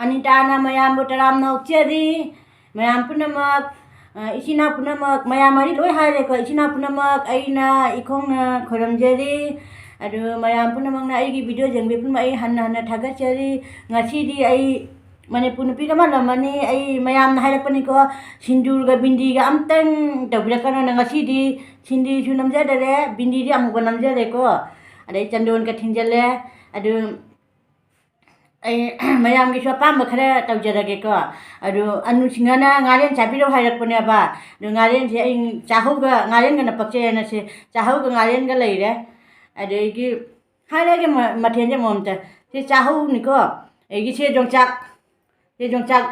ꯑꯅꯤꯇꯥꯅ ꯃꯌꯥꯝꯕꯨ ꯇꯔꯥꯝꯅ ꯑꯣꯛꯆꯔꯤ ꯃꯌꯥꯝ ꯄꯨꯝꯅꯃꯛ ꯏꯆꯤꯟ ꯏꯅꯥꯎ ꯄꯨꯝꯅꯃꯛ ꯃꯌꯥꯝ ꯃꯔꯤ ꯂꯣꯏ ꯍꯥꯏꯔꯦꯀꯣ ꯏꯆꯤꯟ ꯏꯅꯥꯎ ꯄꯨꯝꯅꯃꯛ ꯑꯩꯅ ꯏꯈꯣꯡꯅ ꯈꯣꯏꯔꯝꯖꯔꯤ ꯑꯗꯨ ꯃꯌꯥꯝ ꯄꯨꯝꯅꯃꯛꯅ ꯑꯩꯒꯤ ꯚꯤꯗꯤꯑꯣ ꯌꯦꯡꯕꯤ ꯄꯨꯝꯅꯃꯛ ꯑꯩ ꯍꯟꯅ ꯍꯟꯅ ꯊꯥꯒꯠꯆꯔꯤ ꯉꯁꯤꯗꯤ ꯑꯩ ꯃꯅꯤꯄꯨꯔ ꯅꯨꯄꯤ ꯑꯃ ꯂꯝꯃꯅꯤ ꯑꯩ ꯃꯌꯥꯝꯅ ꯍꯥꯏꯔꯛꯄꯅꯤꯀꯣ ꯁꯤꯡꯖꯨꯒ ꯕꯤꯟꯗꯤꯒ ꯑꯝꯇꯪ ꯇꯧꯕꯤꯔꯛꯀꯅꯣꯅ ꯉꯁꯤꯗꯤ ꯁꯤꯡꯖꯨꯁꯨ ꯅꯝꯖꯗꯔꯦ ꯕꯤꯟꯗꯤꯗꯤ ꯑꯃꯨꯛꯀ ꯅꯝꯖꯔꯦꯀꯣ ꯑꯗꯩ ꯆꯟꯗꯣꯟꯒ ꯊꯤꯡꯖꯜꯂꯦ ꯑꯗꯨ ꯑꯩ ꯃꯌꯥꯝꯒꯤꯁꯨ ꯑꯄꯥꯝꯕ ꯈꯔ ꯇꯧꯖꯔꯒꯦꯀꯣ ꯑꯗꯨ ꯑꯅꯨꯁꯤꯡꯍꯅ ꯉꯥꯔꯦꯟ ꯆꯥꯕꯤꯔꯛꯑꯣ ꯍꯥꯏꯔꯛꯄꯅꯦꯕ ꯑꯗꯨ ꯉꯥꯔꯦꯟꯁꯦ ꯑꯩ ꯆꯥꯍꯧꯒ ꯉꯥꯔꯦꯟꯒꯅ ꯄꯛꯆꯩꯑꯅ ꯁꯤ ꯆꯥꯍꯧꯒ ꯉꯥꯔꯦꯟꯒ ꯂꯩꯔꯦ ꯑꯗꯒꯤ ꯍꯥꯏꯔꯒꯦ ꯃꯊꯦꯜꯁꯦ ꯑꯃꯃꯝꯇ ꯁꯤ ꯆꯥꯍꯧꯅꯤꯀꯣ ꯑꯗꯒꯤ ꯁꯤ ꯌꯣꯡꯆꯥꯛ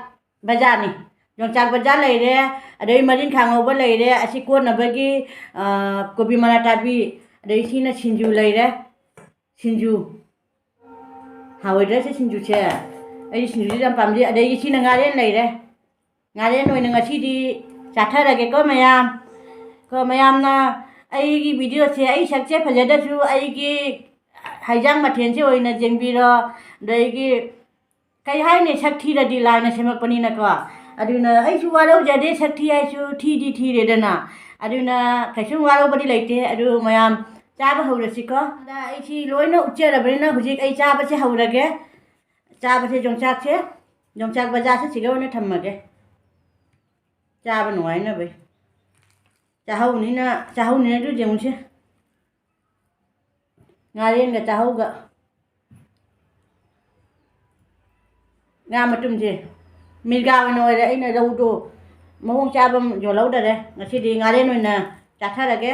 ꯕꯖꯥꯔꯅꯤ ꯌꯣꯡꯆꯥꯛ ꯕꯖꯥꯔ ꯂꯩꯔꯦ ꯑꯗꯩ ꯃꯔꯤꯟꯈꯥ ꯉꯧꯕ ꯂꯩꯔꯦ ꯑꯁꯤ ꯀꯣꯠꯅꯕꯒꯤ ꯀꯣꯕꯤ ꯃꯅꯥ ꯇꯥꯕꯤ ꯑꯗꯩ ꯁꯤꯅ ꯁꯤꯡꯖꯨ ꯂꯩꯔꯦ ꯁꯤꯡꯖꯨ ꯍꯥꯎꯔꯣꯏꯗ꯭ꯔꯥ ꯁꯤ ꯁꯤꯡꯖꯨꯁꯦ ꯑꯩ ꯁꯤꯡꯖꯨꯁꯦ ꯌꯥꯝ ꯄꯥꯝꯖꯩ ꯑꯗꯒꯤ ꯁꯤꯅ ꯉꯥꯔꯦꯟ ꯂꯩꯔꯦ ꯉꯥꯔꯦꯟ ꯑꯣꯏꯅ ꯉꯁꯤꯗꯤ ꯆꯥꯊꯔꯒꯦꯀꯣ ꯃꯌꯥꯝꯅ ꯑꯩꯒꯤ ꯚꯤꯗꯤꯑꯣꯁꯦ ꯑꯩ ꯁꯛꯁꯦ ꯐꯖꯗ꯭ꯔꯁꯨ ꯑꯩꯒꯤ ꯍꯩꯖꯥꯡ ꯃꯊꯦꯜꯁꯦ ꯑꯣꯏꯅ ꯌꯦꯡꯕꯤꯔꯣ ꯑꯗꯒꯤ ꯀꯩ ꯍꯥꯏꯅꯤ ꯁꯛ ꯊꯤꯔꯗꯤ ꯂꯥꯏꯅ ꯁꯦꯝꯃꯛꯄꯅꯤꯅꯀꯣ ꯑꯗꯨꯅ ꯑꯩꯁꯨ ꯋꯥꯔꯧꯖꯗꯦ ꯁꯛ ꯊꯤ ꯍꯥꯏꯁꯨ ꯊꯤꯗꯤ ꯊꯤꯔꯦꯗꯅ ꯑꯗꯨꯅ ꯀꯩꯁꯨꯝ ꯋꯥꯔꯧꯕꯗꯤ ꯂꯩꯇꯦ ꯑꯗꯨ ꯃꯌꯥꯝ ꯆꯥꯕ ꯍꯧꯔꯁꯤꯀꯣ ꯑꯗ ꯑꯩꯁꯤ ꯂꯣꯏꯅ ꯎꯠꯆꯔꯕꯅꯤꯅ ꯍꯧꯖꯤꯛ ꯑꯩ ꯆꯥꯕꯁꯦ ꯍꯧꯔꯒꯦ ꯆꯥꯕꯁꯦ ꯌꯣꯡꯆꯥꯛ ꯕꯖꯥꯔꯁꯦ ꯁꯤꯒ ꯑꯣꯏꯅ ꯊꯝꯃꯒꯦ ꯆꯥꯕ ꯅꯨꯡꯉꯥꯏꯅꯕꯩ ꯆꯥꯍꯧꯅꯤꯅ ꯑꯗꯨ ꯌꯦꯡꯉꯨꯁꯦ ꯉꯥꯔꯦꯟꯒ ꯆꯥꯍꯧꯒ ꯉꯥ ꯃꯇꯨꯝꯁꯦ ꯃꯤꯔꯒꯥ ꯑꯣꯏꯅ ꯑꯣꯏꯔꯦ ꯑꯩꯅ ꯔꯧꯗꯣ ꯃꯑꯣꯡ ꯆꯥꯕ ꯌꯣꯜꯍꯧꯗꯔꯦ ꯉꯁꯤꯗꯤ ꯉꯥꯔꯦꯟ ꯑꯣꯏꯅ ꯆꯥꯊꯔꯒꯦ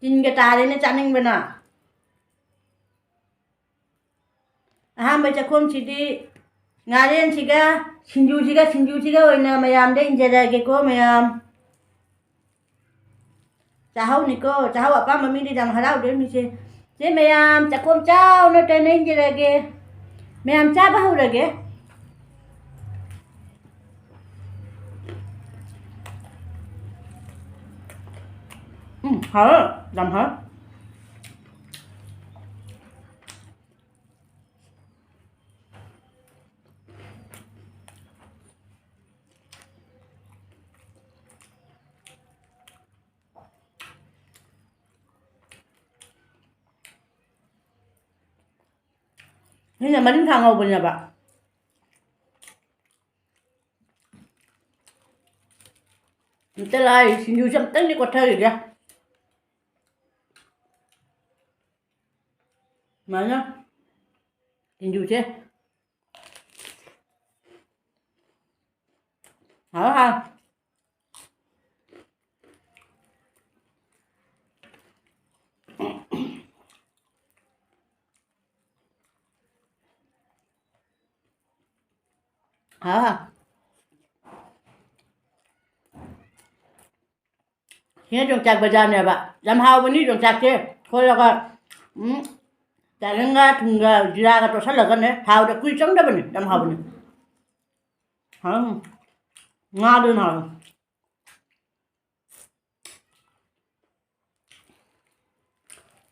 ꯇꯤꯟꯒ ꯇꯥꯔꯦꯅ ꯆꯥꯅꯤꯡꯕꯅ ꯑꯍꯥꯟꯕ ꯆꯥꯛꯈꯣꯝꯁꯤꯗꯤ ꯉꯥꯔꯦꯟꯁꯤꯒ ꯁꯤꯡꯖꯨꯁꯤꯒ ꯑꯣꯏꯅ ꯃꯌꯥꯝꯗ ꯏꯟꯖꯔꯛꯑꯒꯦꯀꯣ ꯃꯌꯥꯝ ꯆꯥꯍꯧꯅꯤꯀꯣ ꯆꯥꯍꯧ ꯑꯄꯥꯝꯕ ꯃꯤꯗꯤ ꯌꯥꯝ ꯍꯔꯥꯎꯗꯣꯏꯅꯤꯁꯦ ꯁꯦ ꯃꯌꯥꯝ ꯆꯥꯛꯈꯣꯝ ꯆꯥꯎꯅ ꯇꯩꯅ ꯏꯟꯖꯔꯛꯑꯒꯦ ꯃꯌꯥꯝ ꯆꯥꯕ ꯍꯧꯔꯒꯦ ꯍꯥꯎ ꯌꯥꯝ ꯍꯥꯎ ꯁꯤꯅ ꯃꯔꯤꯟꯈꯥ ꯉꯧꯕꯅꯦꯕ ꯑꯝꯇ ꯂꯥꯏ ꯁꯤꯡꯖꯨꯁꯦ ꯑꯝꯇꯪꯗꯤ ꯀꯣꯠꯊꯔꯤꯒꯦ ꯁꯨꯃꯥꯏꯅ ꯁꯤꯡꯖꯨꯁꯦ ꯍꯥꯎ ꯁꯤꯅ ꯌꯣꯡꯆꯥꯛ ꯕꯖꯥꯔꯅꯦꯕ ꯌꯥꯝ ꯍꯥꯎꯕꯅꯤ ꯌꯣꯡꯆꯥꯛꯁꯦ ꯊꯣꯠꯂꯒ ꯆꯥꯔꯪꯒ ꯊꯨꯝꯒ ꯖꯤꯔꯥꯒ ꯇꯣꯠꯁꯜꯂꯒꯅꯦ ꯊꯥꯎꯗ ꯀꯨꯏ ꯆꯪꯗꯕꯅꯤ ꯌꯥꯝ ꯍꯥꯎꯕꯅꯤ ꯉꯥꯗꯨꯅ ꯍꯥꯎꯋꯤ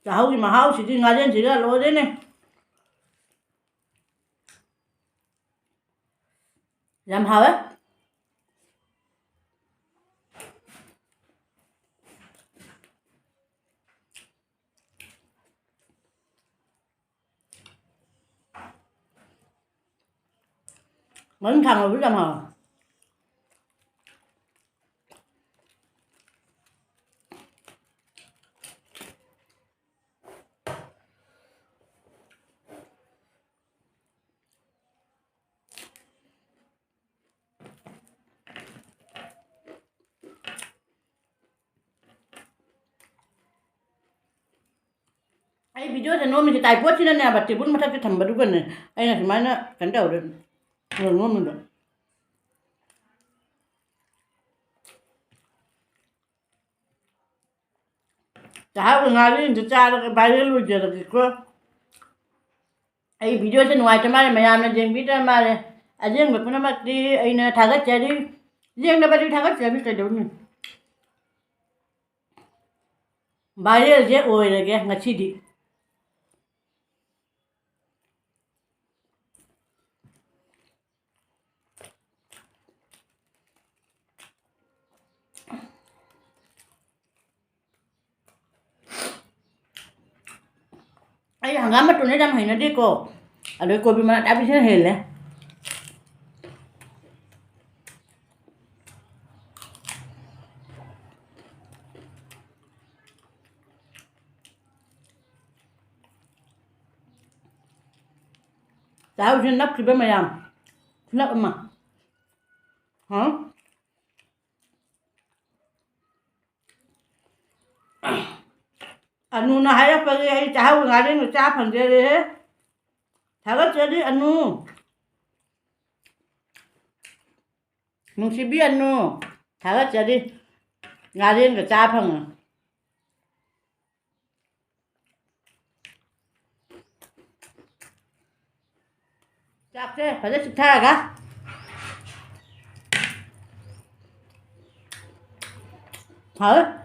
ꯆꯥꯍꯧꯒꯤ ꯃꯍꯥꯎꯁꯤꯗꯤ ꯉꯥꯔꯦꯟꯁꯤꯒ ꯂꯣꯏꯔꯦꯅꯦ ꯌꯥꯝ ꯍꯥꯎꯋꯦ ꯃꯔꯤꯟꯈꯥ ꯉꯧꯕꯁꯨ ꯌꯥꯝ ꯍꯥꯎꯋꯦ ꯑꯩ ꯚꯤꯗꯤꯑꯣꯁꯦ ꯅꯣꯝꯃꯤꯁꯦ ꯇꯥꯏꯄꯣꯠꯁꯤꯅꯅꯦꯕ ꯇꯦꯕꯜ ꯃꯊꯛꯇ ꯊꯝꯕꯗꯨꯒꯅꯦ ꯑꯩꯅ ꯁꯨꯃꯥꯏꯅ ꯀꯩꯅꯣ ꯇꯧꯔꯦ ꯅꯣꯝꯃꯤꯕ ꯆꯥꯍꯧꯒ ꯉꯥꯔꯦꯟꯁꯦ ꯆꯥꯔꯒ ꯚꯥꯏꯔꯦꯜ ꯑꯣꯏꯖꯔꯒꯦꯀꯣ ꯑꯩ ꯚꯤꯗꯤꯑꯣꯁꯦ ꯅꯨꯡꯉꯥꯏꯇ ꯃꯥꯜꯂꯦ ꯃꯌꯥꯝꯅ ꯌꯦꯡꯕꯤꯗ꯭ꯔ ꯃꯥꯜꯂꯦ ꯑꯌꯦꯡꯕ ꯄꯨꯝꯅꯃꯛꯇꯤ ꯑꯩꯅ ꯊꯥꯒꯠꯆꯔꯤ ꯌꯦꯡꯗꯕꯗꯤ ꯊꯥꯒꯠꯆꯔꯤ ꯀꯩꯗꯧꯅꯤ ꯚꯥꯏꯔꯦꯜꯁꯦ ꯑꯣꯏꯔꯒꯦ ꯉꯁꯤꯗꯤ ai hangam mà tụi nó đâm hình nó đi cô ở đây cô bị mà đã bị thế hề lên tahu sih nak siapa mayam nak emma hả anu na hay pagi ay tahu ngaring ng cha phang je de thagat je di anu mung si bi anu thagat je di ngaring ng cha phang chắc thế phải rất tha cả hả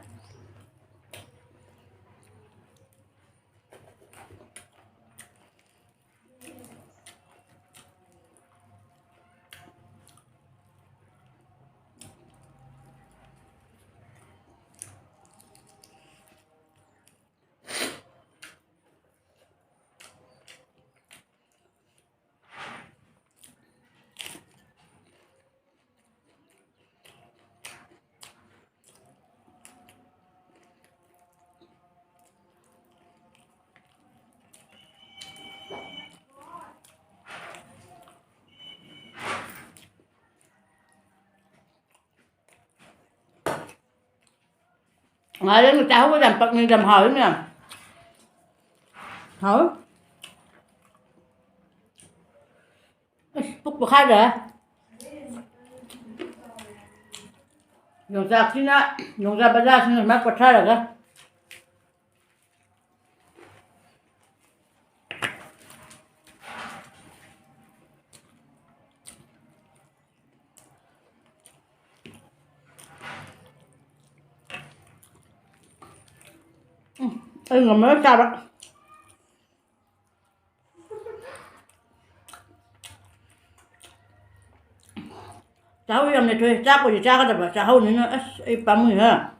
ngoài đấy người ta không có làm bật làm hỏi nữa hỏi phúc bậc hai rồi dùng ra khi nào dùng ra bây giờ xin mắc bậc hai rồi cơ ơi ngầm nó sao đó cháu em này thôi cha của cha cái đập cha hậu nữa ấy bấm người ha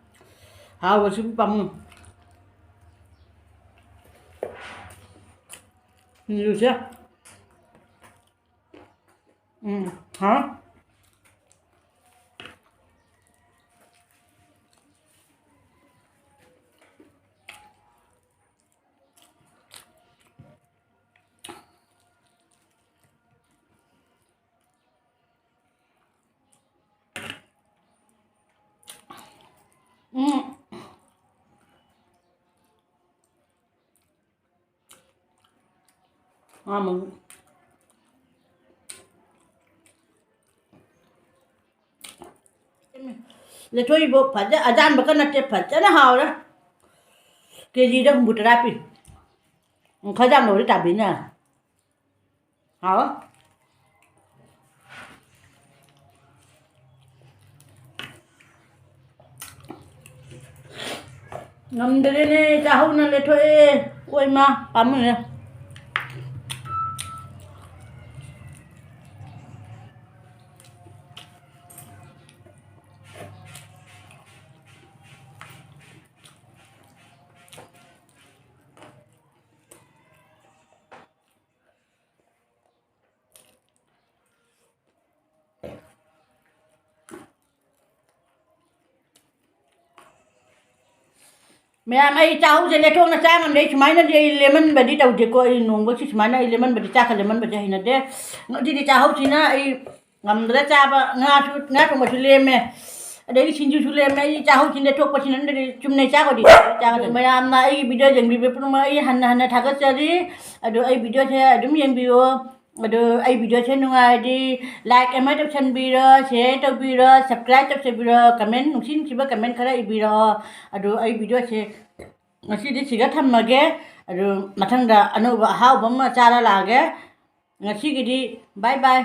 hao và súng bấm nhiều chưa hả mừng le thôi bộ phải ra azan baka na te phải ra hào đó cái gì đó không bụt ra pi khai ra nổi tạp biến nè hả ngâm đây này cha hậu nó le thôi ôi mà bấm rồi mẹ ai cháu sẽ lấy thôn là cha mình đấy máy nó đi lemon bật đi đầu thì coi nung với chiếc máy này lemon bật đi cha cái lemon bật đi hình đấy nó đi cháu thì nó ai ngầm ra cha ba ngã trong một lem mẹ đấy xin chú lem này cháu thì lấy thuốc bác sĩ nó đi chum này cha có đi cha cái mẹ am này video dừng video pun mai han thắc cái gì rồi ai video thế đúng như video rồi ai video thế nó ngay đi like em mới tập video share tập video subscribe tập video comment nung xin chỉ comment cái video rồi ai video thế ngasi di siga tham mage rồi mathang da anu hau bam cha la lage ngasi gidi bye bye